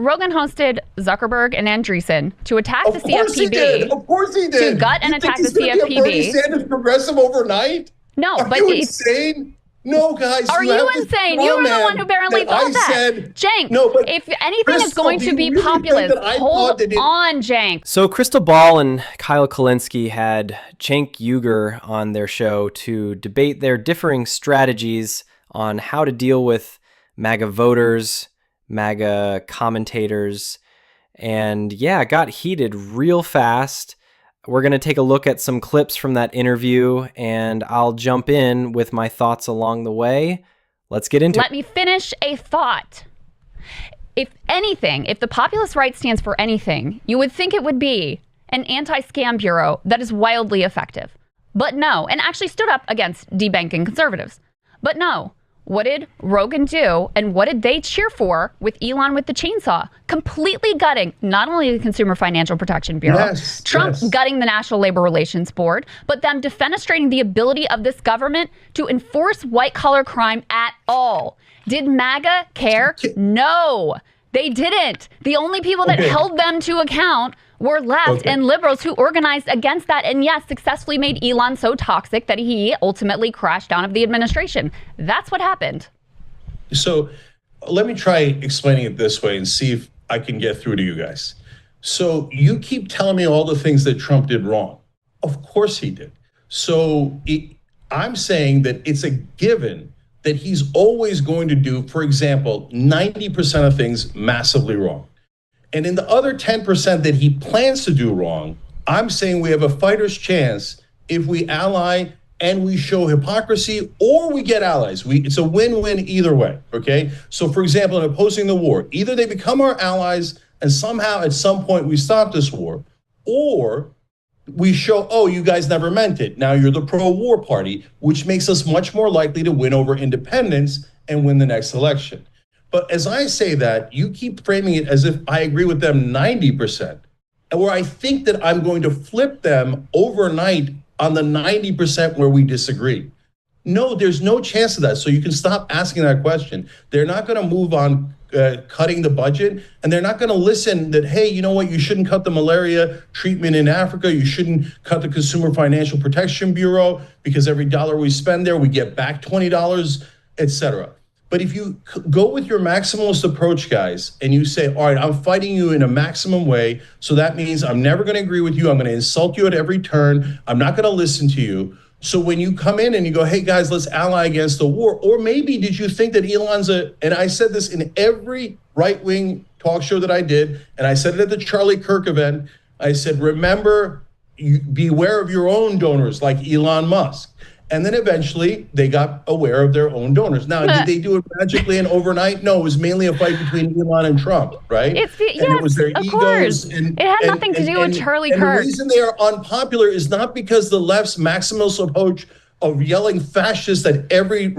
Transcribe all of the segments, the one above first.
Rogan hosted Zuckerberg and Andreessen to attack the CFPB. Of course he did. To gut and attack the CFPB. Bernie Sanders progressive overnight? No, Are you insane? No, guys. Are you insane? You were the one who apparently thought that. Cenk, if anything is going to be populist, hold on, Cenk. So Krystal Ball and Kyle Kulinski had Cenk Uygur on their show to debate their differing strategies on how to deal with MAGA voters, MAGA commentators, and yeah, it got heated real fast. We're going to take a look at some clips from that interview, and I'll jump in with my thoughts along the way. Let's get into it. Let me finish a thought. If anything, if the populist right stands for anything, you would think it would be an anti-scam bureau that is wildly effective. But no, and actually stood up against debanking conservatives. But no. What did Rogan do, and what did they cheer for with Elon with the chainsaw? Completely gutting not only the Consumer Financial Protection Bureau, Trump gutting the National Labor Relations Board, but them defenestrating the ability of this government to enforce white-collar crime at all. Did MAGA care? No, they didn't. The only people that held them to account were left and liberals who organized against that and, yes, successfully made Elon so toxic that he ultimately crashed out of the administration. That's what happened. So let me try explaining it this way and see if I can get through to you guys. So you keep telling me all the things that Trump did wrong. Of course he did. So I'm saying that it's a given that he's always going to do, for example, 90% of things massively wrong. And in the other 10% that he plans to do wrong, I'm saying we have a fighter's chance if we ally and we show hypocrisy or we get allies. It's a win-win either way, okay? So for example, in opposing the war, either they become our allies and somehow at some point we stop this war, or we show, oh, you guys never meant it. Now you're the pro-war party, which makes us much more likely to win over independents and win the next election. But as I say that, you keep framing it as if I agree with them 90%, and where I think that I'm going to flip them overnight on the 90% where we disagree. No, there's no chance of that. So you can stop asking that question. They're not going to move on cutting the budget, and they're not going to listen that, hey, you know what, you shouldn't cut the malaria treatment in Africa. You shouldn't cut the Consumer Financial Protection Bureau because every dollar we spend there, we get back $20, et cetera. But if you go with your maximalist approach, guys, and you say, all right, I'm fighting you in a maximum way, so that means I'm never going to agree with you. I'm going to insult you at every turn. I'm not going to listen to you. So when you come in and you go, hey, guys, let's ally against the war, or maybe did you think that Elon's and I said this in every right-wing talk show that I did, and I said it at the Charlie Kirk event, I said, remember, beware of your own donors like Elon Musk. And then eventually they got aware of their own donors. Now, did they do it magically and overnight? No, it was mainly a fight between Elon and Trump, right? It was their egos. It had nothing to do with Charlie Kirk. And the reason they are unpopular is not because the left's maximalist approach of yelling fascist at every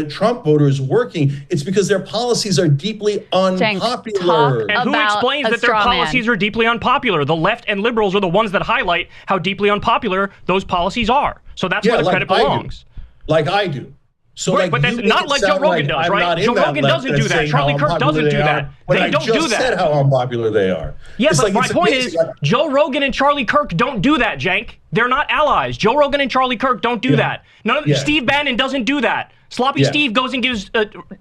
Trump voter is working. It's because their policies are deeply unpopular. And who explains that their policies are deeply unpopular? The left and liberals are the ones that highlight how deeply unpopular those policies are. So that's where the credit belongs. Like I do. So right, but that's not like Joe Rogan does, right? Joe Rogan doesn't do that. Charlie Kirk doesn't do that. They don't do that. I just said how unpopular they are. Yeah, but my point is, Joe Rogan and Charlie Kirk don't do that, Cenk. They're not allies. Joe Rogan and Charlie Kirk don't do that. Steve Bannon doesn't do that. Sloppy Steve goes and gives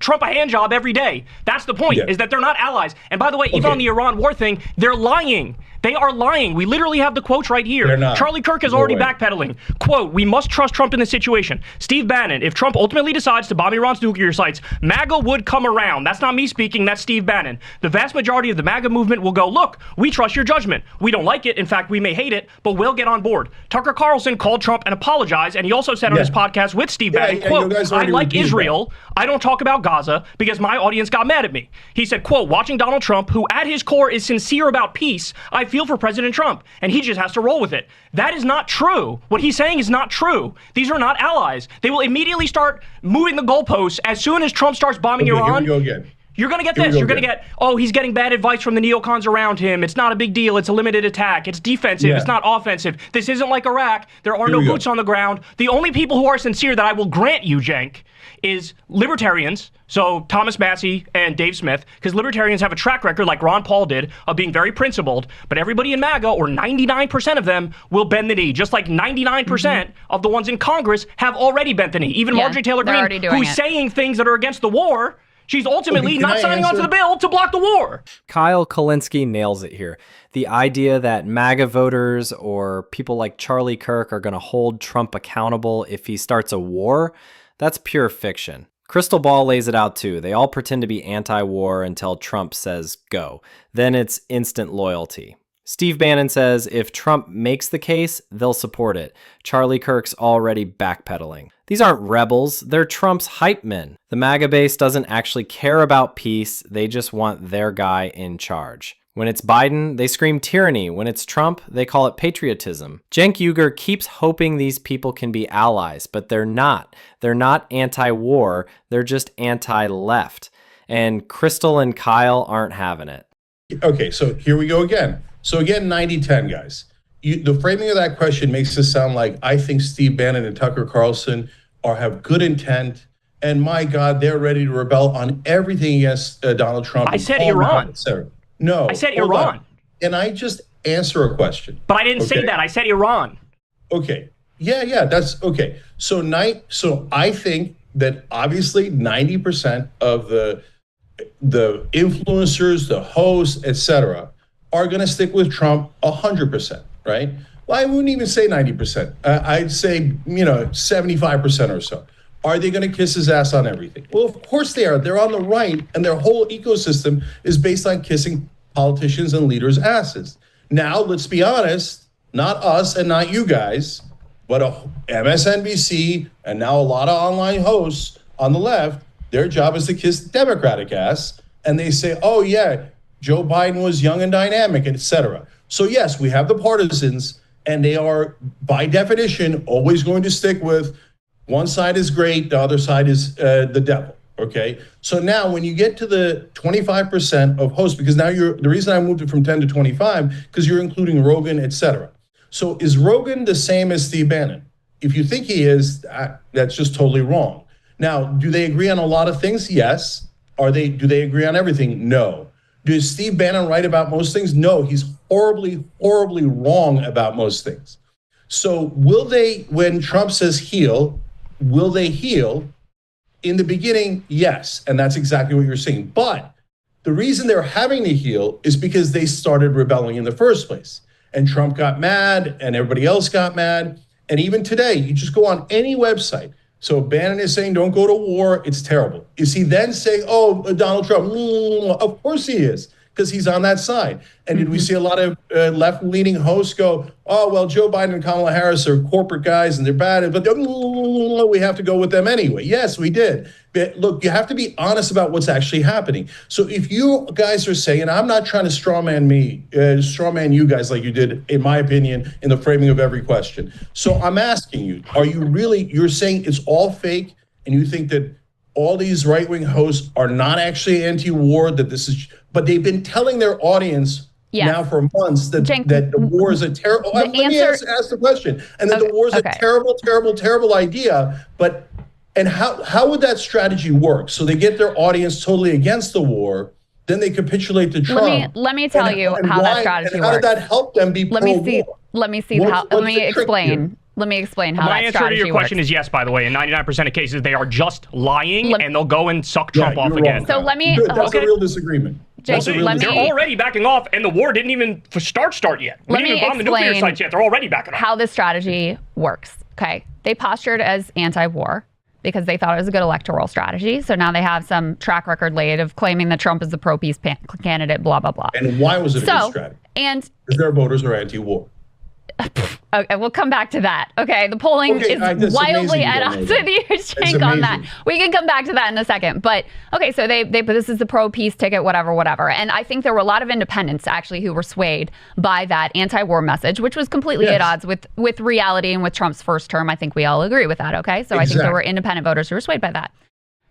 Trump a hand job every day. That's the point, is that they're not allies. And by the way, even on the Iran war thing, they're lying. They are lying. We literally have the quotes right here. Charlie Kirk is already backpedaling. Quote, we must trust Trump in this situation. Steve Bannon, if Trump ultimately decides to bomb Iran's nuclear sites, MAGA would come around. That's not me speaking, that's Steve Bannon. The vast majority of the MAGA movement will go, look, we trust your judgment. We don't like it. In fact, we may hate it, but we'll get on board. Tucker Carlson called Trump and apologized, and he also said on his podcast with Steve Bannon, quote, I like Israel. I don't talk about Gaza because my audience got mad at me. He said, quote, watching Donald Trump, who at his core is sincere about peace, I feel for President Trump, and he just has to roll with it. That is not true. What he's saying is not true. These are not allies. They will immediately start moving the goalposts as soon as Trump starts bombing Iran. Here we go again. You're going to get this. You're going to get, oh, he's getting bad advice from the neocons around him. It's not a big deal. It's a limited attack. It's defensive. It's not offensive. This isn't like Iraq. There are no boots on the ground. The only people who are sincere that I will grant you, Cenk, is libertarians. So Thomas Massey and Dave Smith, because libertarians have a track record, like Ron Paul did, of being very principled. But everybody in MAGA, or 99% of them, will bend the knee. Just like 99% of the ones in Congress have already bent the knee. Even Marjorie Taylor Greene, who's saying things that are against the war, she's ultimately not signing on to the bill to block the war. Kyle Kulinski nails it here. The idea that MAGA voters or people like Charlie Kirk are going to hold Trump accountable if he starts a war, that's pure fiction. Krystal Ball lays it out too. They all pretend to be anti-war until Trump says go. Then it's instant loyalty. Steve Bannon says if Trump makes the case, they'll support it. Charlie Kirk's already backpedaling. These aren't rebels, they're Trump's hype men. The MAGA base doesn't actually care about peace, they just want their guy in charge. When it's Biden, they scream tyranny. When it's Trump, they call it patriotism. Cenk Uygur keeps hoping these people can be allies, but they're not. They're not anti-war, they're just anti-left. And Krystal and Kyle aren't having it. Okay, so here we go again. So again, 90-10, guys. The framing of that question makes it sound like I think Steve Bannon and Tucker Carlson have good intent, and my God, they're ready to rebel on everything against Donald Trump. I said Iran. No. I said Iran. Can I just answer a question? But I didn't say that. I said Iran. Okay. Yeah, that's okay. So I think that obviously 90% of the influencers, the hosts, etc., are going to stick with Trump 100%, right? Well, I wouldn't even say 90%. I'd say, 75% or so. Are they going to kiss his ass on everything? Well, of course they are. They're on the right, and their whole ecosystem is based on kissing politicians and leaders' asses. Now, let's be honest, not us and not you guys, but MSNBC and now a lot of online hosts on the left, their job is to kiss the Democratic ass, and they say, oh, yeah, Joe Biden was young and dynamic, etc. So, yes, we have the partisans, and they are, by definition, always going to stick with one side is great, the other side is the devil, okay? So now when you get to the 25% of hosts, because now the reason I moved it from 10 to 25, because you're including Rogan, et cetera. So is Rogan the same as Steve Bannon? If you think he is, that's just totally wrong. Now, do they agree on a lot of things? Yes. Do they agree on everything? No. Does Steve Bannon right about most things? No, he's horribly, horribly wrong about most things. So will they, when Trump says heal, will they heal? In the beginning, yes, and that's exactly what you're saying. But the reason they're having to heal is because they started rebelling in the first place. And Trump got mad, and everybody else got mad. And even today, you just go on any website. So Bannon is saying, don't go to war, it's terrible. Is he then saying, oh, Donald Trump? Of course he is, because he's on that side. And did we see a lot of left-leaning hosts go, oh, well, Joe Biden and Kamala Harris are corporate guys and they're bad, but we have to go with them anyway? Yes, we did. But look, you have to be honest about what's actually happening. So if you guys are saying, and I'm not trying to strawman you guys like you did, in my opinion, in the framing of every question. So I'm asking you, you're saying it's all fake, and you think that all these right-wing hosts are not actually anti-war, but they've been telling their audience now for months that the war is a terrible, let me ask the question, and that the war is a terrible, terrible, terrible idea, and how would that strategy work? So they get their audience totally against the war, then they capitulate to Trump. Let me tell you how that strategy works. How did that help them be pro-war? Let me explain. Let me explain how My that strategy answer to your question works. is yes, by the way. In 99% of cases, they are just lying, and they'll go and suck Trump off again. So let me... That's a real disagreement. Jake, they're already backing off, and the war didn't even start yet. We didn't even bomb the nuclear sites yet. They're already backing off. How this strategy works. Okay. They postured as anti-war because they thought it was a good electoral strategy. So now they have some track record laid of claiming that Trump is the pro-peace candidate, blah, blah, blah. And why was it a good strategy? Because their voters are anti-war. Okay, we'll come back to that. Okay, the polling is wildly at odds with you, Cenk, on that. We can come back to that in a second. But okay, so they this is the pro-peace ticket, whatever. And I think there were a lot of independents actually who were swayed by that anti-war message, which was completely at odds with reality and with Trump's first term. I think we all agree with that. Okay, so I think there were independent voters who were swayed by that.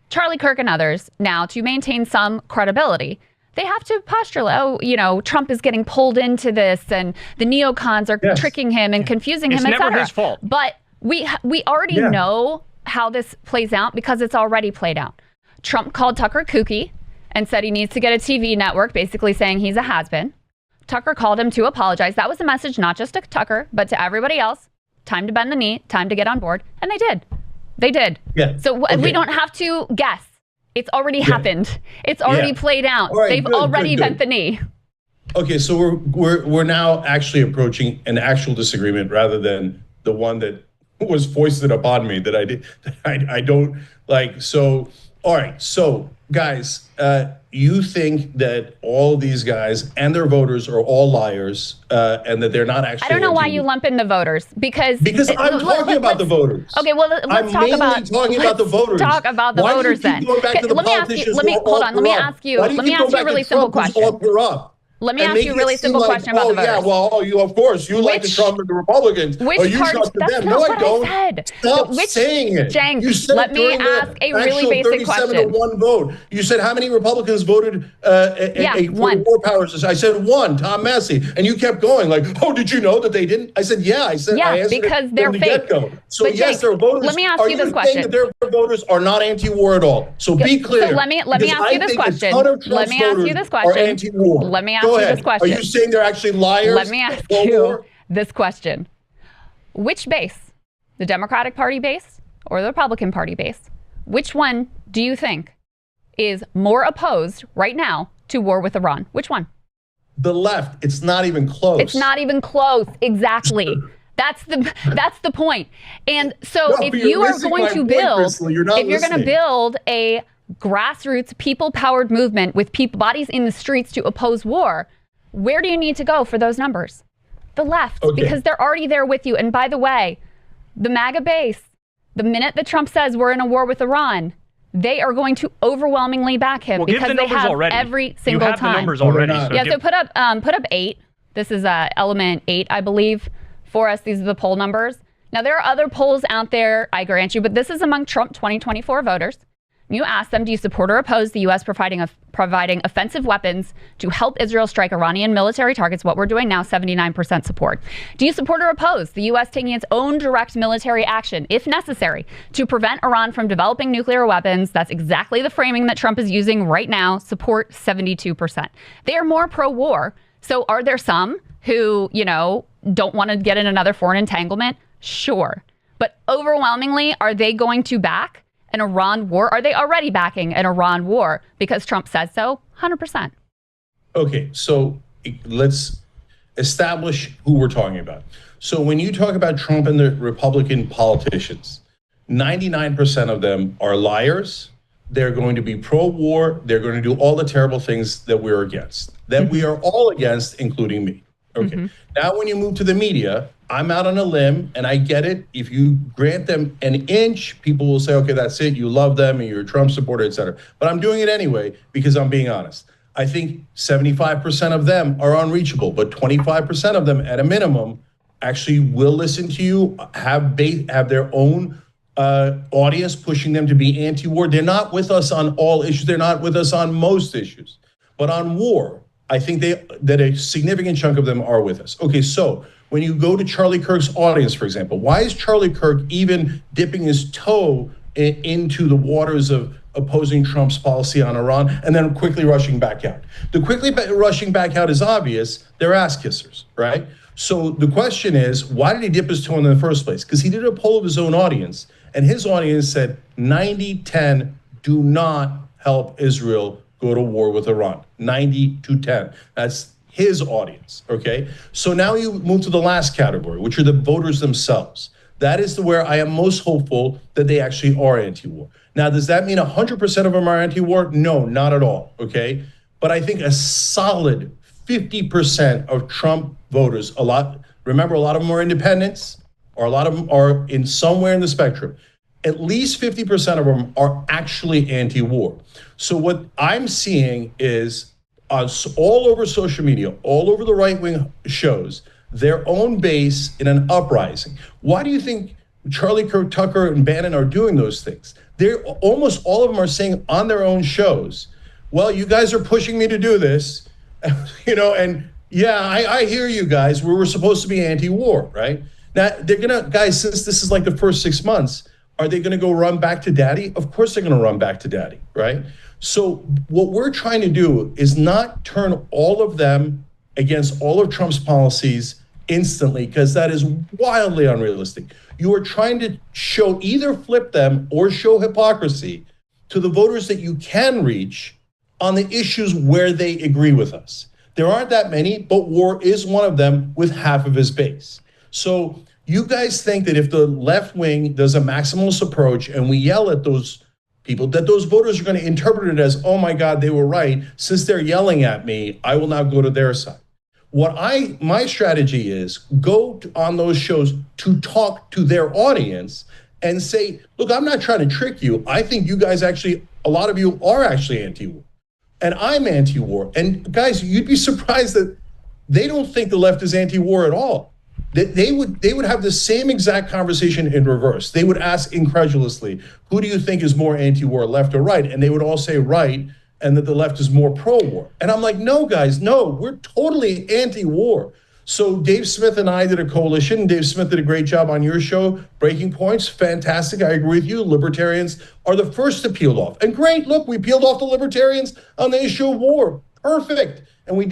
Charlie Kirk and others now, to maintain some credibility, they have to postulate, oh, you know, Trump is getting pulled into this and the neocons are tricking him and confusing him, etc. It's never his fault. But we already know how this plays out because it's already played out. Trump called Tucker kooky and said he needs to get a TV network, basically saying he's a has-been. Tucker called him to apologize. That was a message not just to Tucker, but to everybody else. Time to bend the knee, time to get on board. And they did. They did. Yeah. So we don't have to guess. It's already happened. It's already played out. Right, they've already bent the knee. Okay, so we're now actually approaching an actual disagreement rather than the one that was foisted upon me that I don't like. So, all right. So, guys, you think that all these guys and their voters are all liars and that they're not actually. I don't know why you lump in the voters because I'm talking about the voters. Okay, well, let's talk about the voters. Talk about the voters then. Let me ask you a really simple question. Let me ask you a really simple question about the voters. Yeah, well, you of course you like the Trump and the Republicans. Which parts? That's not what I said. Stop saying it. Cenk, you said let me ask a really basic question. 37 to 1 vote. You said how many Republicans voted for war powers? I said 1, Tom Massey, and you kept going like, oh, did you know that they didn't? I said I answered because they're fake. So but yes, they're voters. Let me ask you this question. That their voters are not anti-war at all. So be clear. So let me ask you this question. Let me ask you this question. Let me ask you this question. Are you saying they're actually liars? Let me ask you this question. Which base, the Democratic Party base or the Republican Party base, which one do you think is more opposed right now to war with Iran? Which one? The left. It's not even close. It's not even close. Exactly. That's the point. And so if you are going to build, if you're going to build a grassroots people-powered movement with bodies in the streets to oppose war, where do you need to go for those numbers? The left, because they're already there with you. And by the way, the MAGA base, the minute that Trump says we're in a war with Iran, they are going to overwhelmingly back him because they have every single time. You have the numbers already. So put up 8. This is element 8, I believe, for us. These are the poll numbers. Now, there are other polls out there, I grant you, but this is among Trump 2024 voters. You ask them, do you support or oppose the U.S. providing offensive weapons to help Israel strike Iranian military targets? What we're doing now, 79% support. Do you support or oppose the U.S. taking its own direct military action, if necessary, to prevent Iran from developing nuclear weapons? That's exactly the framing that Trump is using right now. Support 72%. They are more pro-war. So are there some who, don't want to get in another foreign entanglement? Sure. But overwhelmingly, are they going to back an Iran war? Are they already backing an Iran war because Trump says so? 100%. Okay, so let's establish who we're talking about. So when you talk about Trump and the Republican politicians, 99% of them are liars. They're going to be pro-war. They're going to do all the terrible things that we're against, that we are all against, including me. Okay. Now, when you move to the media, I'm out on a limb, and I get it. If you grant them an inch, people will say, okay, that's it. You love them, and you're a Trump supporter, et cetera. But I'm doing it anyway because I'm being honest. I think 75% of them are unreachable, but 25% of them, at a minimum, actually will listen to you, have their own audience pushing them to be anti-war. They're not with us on all issues. They're not with us on most issues. But on war, I think that a significant chunk of them are with us. Okay, so when you go to Charlie Kirk's audience, for example, why is Charlie Kirk even dipping his toe into the waters of opposing Trump's policy on Iran and then quickly rushing back out? The quickly rushing back out is obvious. They're ass kissers, right? So the question is, why did he dip his toe in the first place? Because he did a poll of his own audience, and his audience said 90-10 do not help Israel go to war with Iran. 90-10. That's his audience, okay? So now you move to the last category, which are the voters themselves. That is where I am most hopeful that they actually are anti-war. Now, does that mean 100% of them are anti-war? No, not at all, okay? But I think a solid 50% of Trump voters, remember, a lot of them are independents, or a lot of them are in somewhere in the spectrum. At least 50% of them are actually anti-war. So what I'm seeing is all over social media, all over the right-wing shows, their own base in an uprising. Why do you think Charlie Kirk, Tucker, and Bannon are doing those things? They're almost all of them are saying on their own shows, well, you guys are pushing me to do this, and yeah, I hear you guys. We were supposed to be anti-war, right? Now, they're going to, guys, since this is like the first 6 months, are they going to go run back to daddy? Of course they're going to run back to daddy, right? So what we're trying to do is not turn all of them against all of Trump's policies instantly, because that is wildly unrealistic. You are trying to show, either flip them or show hypocrisy to the voters that you can reach on the issues where they agree with us. There aren't that many, but war is one of them with half of his base. So you guys think that if the left wing does a maximalist approach and we yell at those people, that those voters are going to interpret it as, oh my God, they were right. Since they're yelling at me, I will now go to their side. My strategy is go on those shows to talk to their audience and say, look, I'm not trying to trick you. I think you guys actually, a lot of you are actually anti-war. And I'm anti-war. And guys, you'd be surprised that they don't think the left is anti-war at all. They would have the same exact conversation in reverse. They would ask incredulously, who do you think is more anti-war, left or right? And they would all say right, and that the left is more pro-war. And I'm like, no, guys, no, we're totally anti-war. So Dave Smith and I did a coalition. Dave Smith did a great job on your show, Breaking Points. Fantastic. I agree with you. Libertarians are the first to peel off. And great, look, we peeled off the libertarians on the issue of war. Perfect. And we're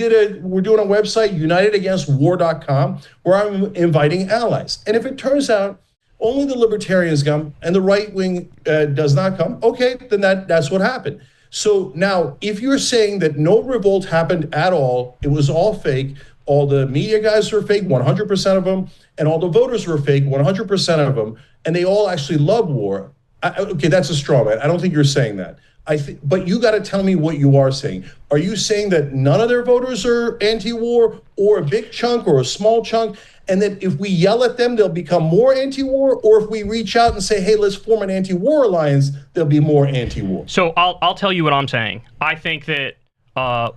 doing a website, unitedagainstwar.com, where I'm inviting allies. And if it turns out only the libertarians come and the right wing does not come, okay, then that's what happened. So now, if you're saying that no revolt happened at all, it was all fake, all the media guys were fake, 100% of them, and all the voters were fake, 100% of them, and they all actually love war, okay, that's a straw man. I don't think you're saying that. But you got to tell me what you are saying. Are you saying that none of their voters are anti-war, or a big chunk or a small chunk, and that if we yell at them, they'll become more anti-war? Or if we reach out and say, hey, let's form an anti-war alliance, they'll be more anti-war? So I'll tell you what I'm saying. I think that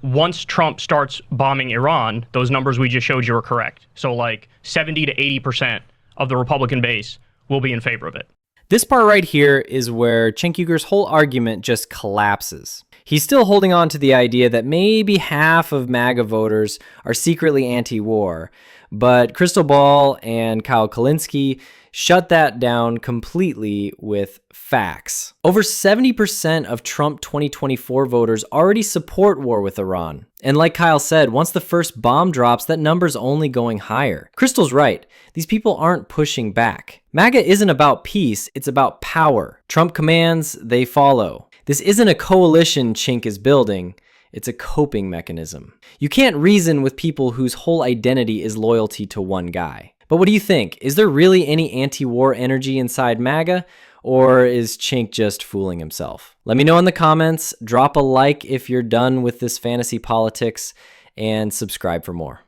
once Trump starts bombing Iran, those numbers we just showed you are correct. So like 70 to 80% of the Republican base will be in favor of it. This part right here is where Cenk Uygur's whole argument just collapses. He's still holding on to the idea that maybe half of MAGA voters are secretly anti-war, but Krystal Ball and Kyle Kulinski shut that down completely with facts. Over 70% of Trump 2024 voters already support war with Iran. And like Kyle said, once the first bomb drops, that number's only going higher. Krystal's right. These people aren't pushing back. MAGA isn't about peace, it's about power. Trump commands, they follow. This isn't a coalition Cenk is building, it's a coping mechanism. You can't reason with people whose whole identity is loyalty to one guy. But what do you think? Is there really any anti-war energy inside MAGA? Or is Cenk just fooling himself? Let me know in the comments, drop a like if you're done with this fantasy politics, and subscribe for more.